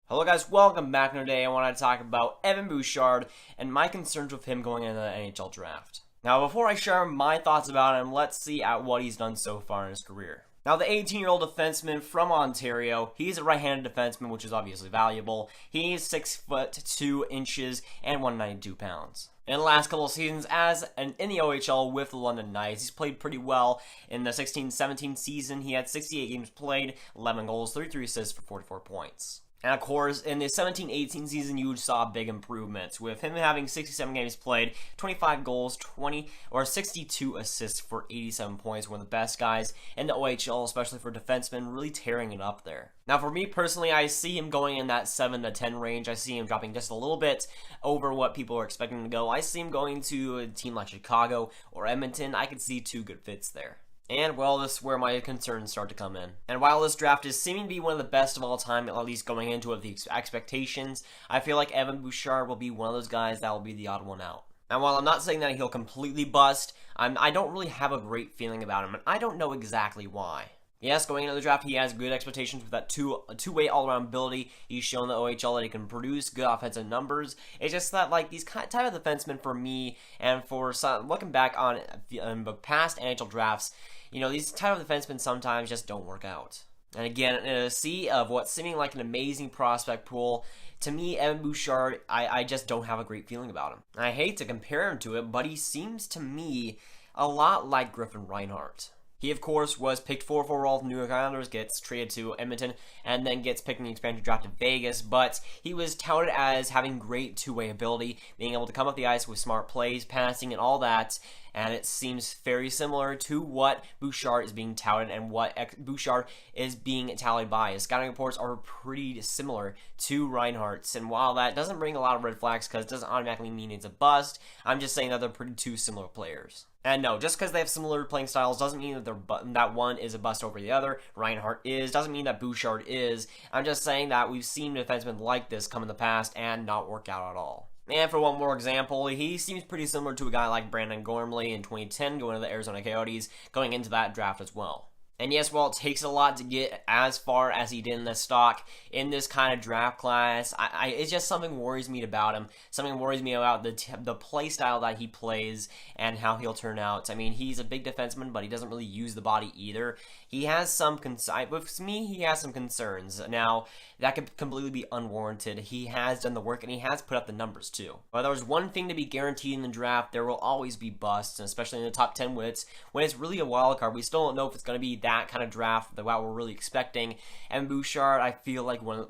Hello guys, welcome back. Today I want to talk about Evan Bouchard and my concerns with him going into the NHL draft. Now before I share my thoughts about him, let's see at what he's done so far in his career. Now the 18-year-old defenseman from Ontario, he's a right-handed defenseman, which is obviously valuable. He's 6 foot 2 inches and 192 pounds. In the last couple of seasons in the OHL with the London Knights, he's played pretty well. In the 16-17 season, he had 68 games played, 11 goals, 33 assists for 44 points. And of course, in the 17-18 season, you saw big improvements, with him having 67 games played, 25 goals, 62 assists for 87 points, one of the best guys in the OHL, especially for defensemen, really tearing it up there. Now, for me personally, I see him going in that 7 to 10 range. I see him dropping just a little bit over what people are expecting to go. I see him going to a team like Chicago or Edmonton. I could see two good fits there. And, well, this is where my concerns start to come in. And while this draft is seeming to be one of the best of all time, at least going into it, the expectations, I feel like Evan Bouchard will be one of those guys that will be the odd one out. Now, while I'm not saying that he'll completely bust, I don't really have a great feeling about him, and I don't know exactly why. Yes, going into the draft, he has good expectations with that two-way all-around ability. He's shown the OHL that he can produce good offensive numbers. It's just that, like, these type of defensemen for me, and for looking back on past NHL drafts, you know, these type of defensemen sometimes just don't work out. And again, in a sea of what's seeming like an amazing prospect pool, to me, Evan Bouchard, I just don't have a great feeling about him. I hate to compare him to it, but he seems to me a lot like Griffin Reinhart. He, of course, was picked 4th overall from New York Islanders, gets traded to Edmonton, and then gets picked in the expansion draft to Vegas, but he was touted as having great two-way ability, being able to come up the ice with smart plays, passing, and all that, and it seems very similar to what Bouchard is being touted and what Bouchard is being tallied by. His scouting reports are pretty similar to Reinhardt's, and while that doesn't bring a lot of red flags because it doesn't automatically mean it's a bust, I'm just saying that they're pretty two similar players. And no, just because they have similar playing styles doesn't mean that one is a bust over the other. Reinhardt is, doesn't mean that Bouchard is. I'm just saying that we've seen defensemen like this come in the past and not work out at all. And for one more example, he seems pretty similar to a guy like Brandon Gormley in 2010 going to the Arizona Coyotes, going into that draft as well. And yes, while it takes a lot to get as far as he did in this stock, in this kind of draft class, it's just something worries me about him. Something worries me about the play style that he plays and how he'll turn out. I mean, he's a big defenseman, but he doesn't really use the body either. He has some with me, he has some concerns. Now, that could completely be unwarranted. He has done the work, and he has put up the numbers, too. But there's one thing to be guaranteed in the draft, there will always be busts, and especially in the top 10 when it's really a wild card. We still don't know if it's going to be that kind of draft that we're really expecting. And Bouchard, I feel like will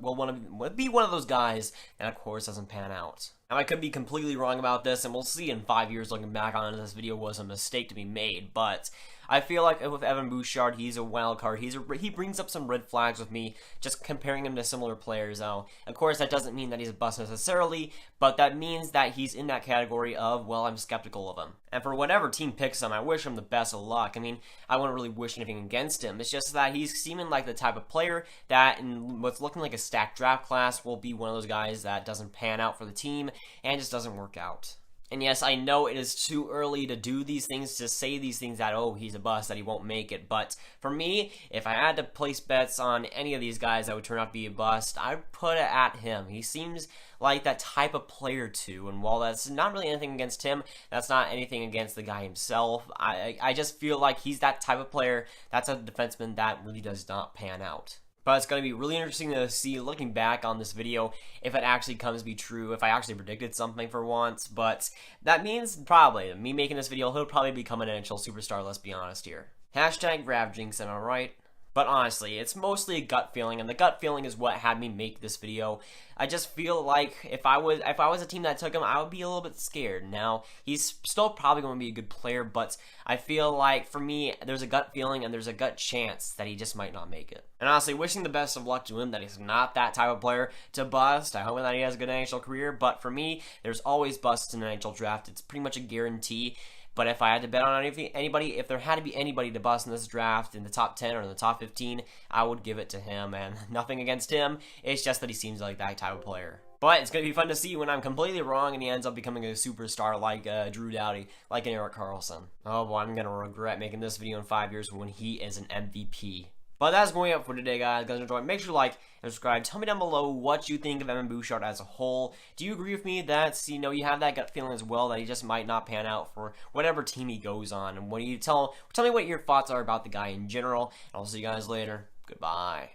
be one of those guys that, of course, doesn't pan out. Now, I could be completely wrong about this, and we'll see in 5 years looking back on it, this video was a mistake to be made, but I feel like with Evan Bouchard, he's a wild card. He brings up some red flags with me, just comparing him to similar players. Now, of course, that doesn't mean that he's a bust necessarily, but that means that he's in that category of, well, I'm skeptical of him. And for whatever team picks him, I wish him the best of luck. I mean, I wouldn't really wish anything against him. It's just that he's seeming like the type of player that, in what's looking like a stacked draft class, will be one of those guys that doesn't pan out for the team and just doesn't work out. And yes, I know it is too early to do these things, to say these things that, oh, he's a bust, that he won't make it. But for me, if I had to place bets on any of these guys that would turn out to be a bust, I'd put it at him. He seems like that type of player too. And while that's not really anything against him, that's not anything against the guy himself. I just feel like he's that type of player. That's a defenseman that really does not pan out. But it's going to be really interesting to see, looking back on this video, if it actually comes to be true, if I actually predicted something for once. But that means, probably, me making this video, he'll probably become an NHL superstar, let's be honest here. Hashtag GravJinx, am I right? But honestly, it's mostly a gut feeling, and the gut feeling is what had me make this video. I just feel like if I was a team that took him, I would be a little bit scared. Now, he's still probably going to be a good player, but I feel like, for me, there's a gut feeling and there's a gut chance that he just might not make it. And honestly, wishing the best of luck to him, that he's not that type of player to bust. I hope that he has a good NHL career, but for me, there's always busts in an NHL draft. It's pretty much a guarantee. But if I had to bet on anybody, if there had to be anybody to bust in this draft in the top 10 or in the top 15, I would give it to him. And nothing against him, it's just that he seems like that type of player. But it's going to be fun to see when I'm completely wrong and he ends up becoming a superstar like Drew Doughty, like an Erik Karlsson. Oh boy, I'm going to regret making this video in 5 years when he is an MVP. But that's going up for today, guys. Guys, enjoy. Make sure to like and subscribe. Tell me down below what you think of Evan Bouchard as a whole. Do you agree with me that you have that gut feeling as well that he just might not pan out for whatever team he goes on? And what do you tell me what your thoughts are about the guy in general? And I'll see you guys later. Goodbye.